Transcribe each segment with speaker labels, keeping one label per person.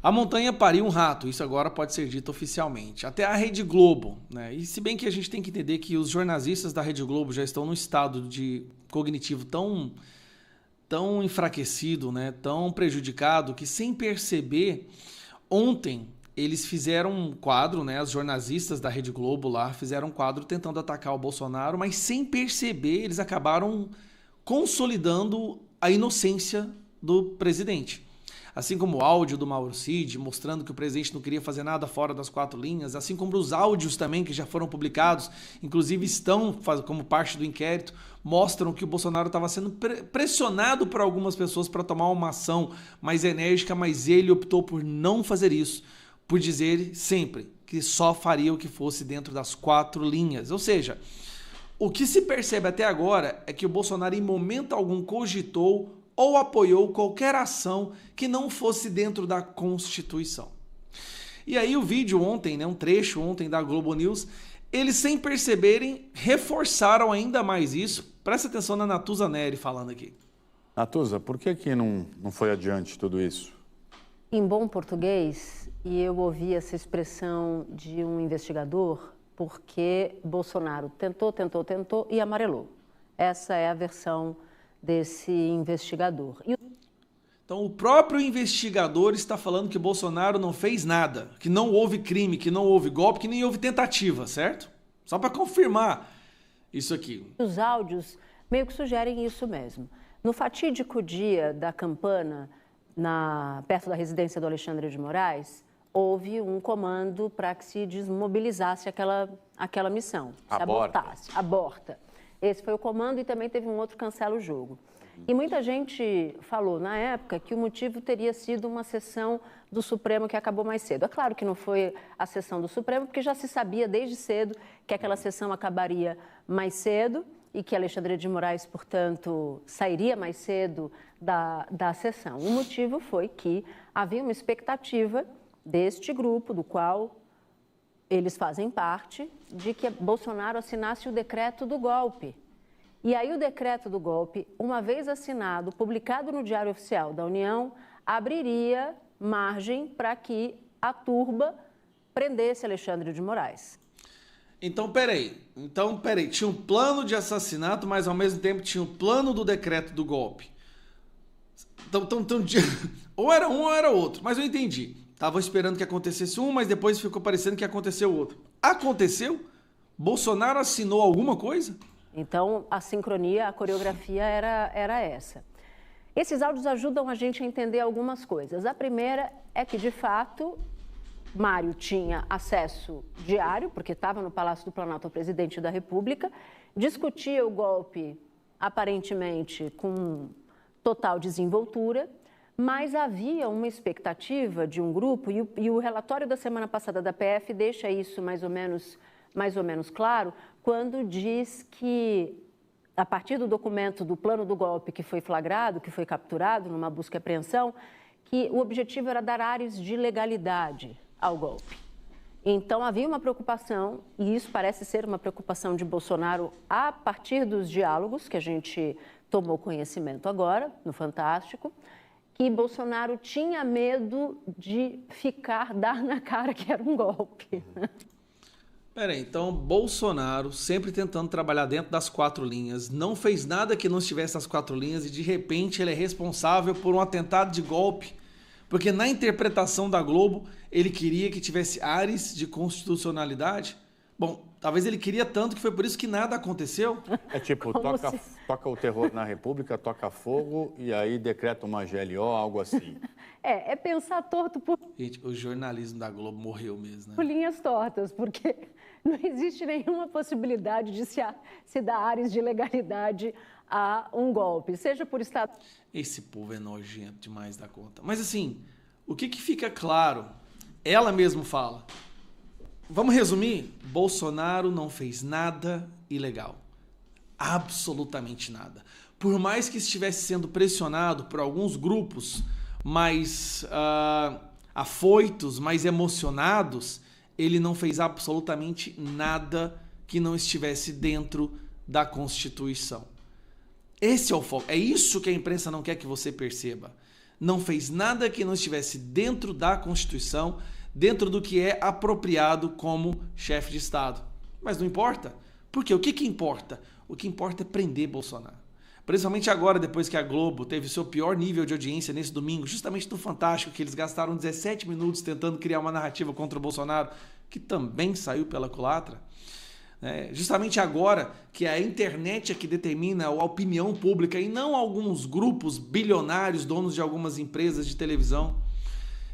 Speaker 1: A montanha pariu um rato, isso agora pode ser dito oficialmente. Até a Rede Globo, né? E se bem que a gente tem que entender que os jornalistas da Rede Globo já estão num estado de cognitivo tão enfraquecido, né? Tão prejudicado, que sem perceber, ontem eles fizeram um quadro, né? Os jornalistas da Rede Globo lá fizeram um quadro tentando atacar o Bolsonaro, mas sem perceber eles acabaram consolidando a inocência do presidente. Assim como o áudio do Mauro Cid, mostrando que o presidente não queria fazer nada fora das 4 linhas, assim como os áudios também que já foram publicados, inclusive estão como parte do inquérito, mostram que o Bolsonaro estava sendo pressionado por algumas pessoas para tomar uma ação mais enérgica, mas ele optou por não fazer isso, por dizer sempre que só faria o que fosse dentro das 4 linhas. Ou seja, o que se percebe até agora é que o Bolsonaro em momento algum cogitou ou apoiou qualquer ação que não fosse dentro da Constituição. E aí o vídeo ontem, né, um trecho ontem da Globo News, eles sem perceberem reforçaram ainda mais isso. Presta atenção na Natuza Neri falando aqui.
Speaker 2: Natuza, por que não foi adiante tudo isso?
Speaker 3: Em bom português, e eu ouvi essa expressão de um investigador, porque Bolsonaro tentou e amarelou. Essa é a versão desse investigador.
Speaker 1: Então o próprio investigador está falando que Bolsonaro não fez nada, que não houve crime, que não houve golpe, que nem houve tentativa, certo? Só para confirmar isso aqui.
Speaker 3: Os áudios meio que sugerem isso mesmo. No fatídico dia da campana, perto da residência do Alexandre de Moraes, houve um comando para que se desmobilizasse aquela missão, se abortasse, aborta. Esse foi o comando e também teve um outro cancela o jogo. E muita gente falou na época que o motivo teria sido uma sessão do Supremo que acabou mais cedo. É claro que não foi a sessão do Supremo, porque já se sabia desde cedo que aquela sessão acabaria mais cedo e que Alexandre de Moraes, portanto, sairia mais cedo da sessão. O motivo foi que havia uma expectativa deste grupo, do qual eles fazem parte, de que Bolsonaro assinasse o decreto do golpe. E aí o decreto do golpe, uma vez assinado, publicado no Diário Oficial da União, abriria margem para que a turba prendesse Alexandre de Moraes.
Speaker 1: Então, peraí. Tinha um plano de assassinato, mas ao mesmo tempo tinha o plano do decreto do golpe. Então, ou era um ou era outro, mas eu entendi. Tava esperando que acontecesse um, mas depois ficou parecendo que aconteceu outro. Aconteceu? Bolsonaro assinou alguma coisa?
Speaker 3: Então, a sincronia, a coreografia era essa. Esses áudios ajudam a gente a entender algumas coisas. A primeira é que, de fato, Mário tinha acesso diário, porque estava no Palácio do Planalto ao presidente da República, discutia o golpe, aparentemente, com total desenvoltura, mas havia uma expectativa de um grupo, e o relatório da semana passada da PF deixa isso mais ou menos claro, quando diz que, a partir do documento do plano do golpe que foi flagrado, que foi capturado numa busca e apreensão, que o objetivo era dar ares de legalidade ao golpe. Então, havia uma preocupação, e isso parece ser uma preocupação de Bolsonaro a partir dos diálogos que a gente tomou conhecimento agora, no Fantástico, que Bolsonaro tinha medo de dar na cara que era um golpe.
Speaker 1: Peraí, então Bolsonaro, sempre tentando trabalhar dentro das 4 linhas, não fez nada que não estivesse nas 4 linhas e de repente ele é responsável por um atentado de golpe, porque na interpretação da Globo ele queria que tivesse ares de constitucionalidade? Bom, talvez ele queria tanto que foi por isso que nada aconteceu.
Speaker 2: É tipo, toca o terror na República, toca fogo e aí decreta uma GLO, algo assim.
Speaker 3: É pensar torto por...
Speaker 1: Gente, o jornalismo da Globo morreu mesmo, né?
Speaker 3: Por linhas tortas, porque não existe nenhuma possibilidade de se dar ares de legalidade a um golpe, seja por Estado...
Speaker 1: Esse povo é nojento demais da conta. Mas assim, o que fica claro, ela mesma fala... Vamos resumir? Bolsonaro não fez nada ilegal. Absolutamente nada. Por mais que estivesse sendo pressionado por alguns grupos mais afoitos, mais emocionados, ele não fez absolutamente nada que não estivesse dentro da Constituição. Esse é o foco. É isso que a imprensa não quer que você perceba. não fez nada que não estivesse dentro da Constituição, dentro do que é apropriado como chefe de Estado. Mas não importa. Por quê? O que importa? O que importa é prender Bolsonaro. Principalmente agora, depois que a Globo teve seu pior nível de audiência nesse domingo, justamente no Fantástico, que eles gastaram 17 minutos tentando criar uma narrativa contra o Bolsonaro, que também saiu pela culatra. Justamente agora que a internet é que determina a opinião pública e não alguns grupos bilionários, donos de algumas empresas de televisão.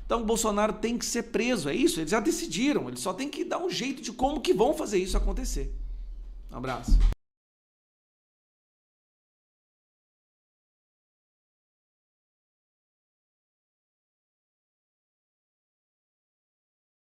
Speaker 1: Então o Bolsonaro tem que ser preso, é isso, eles já decidiram, eles só têm que dar um jeito de como que vão fazer isso acontecer. Um abraço.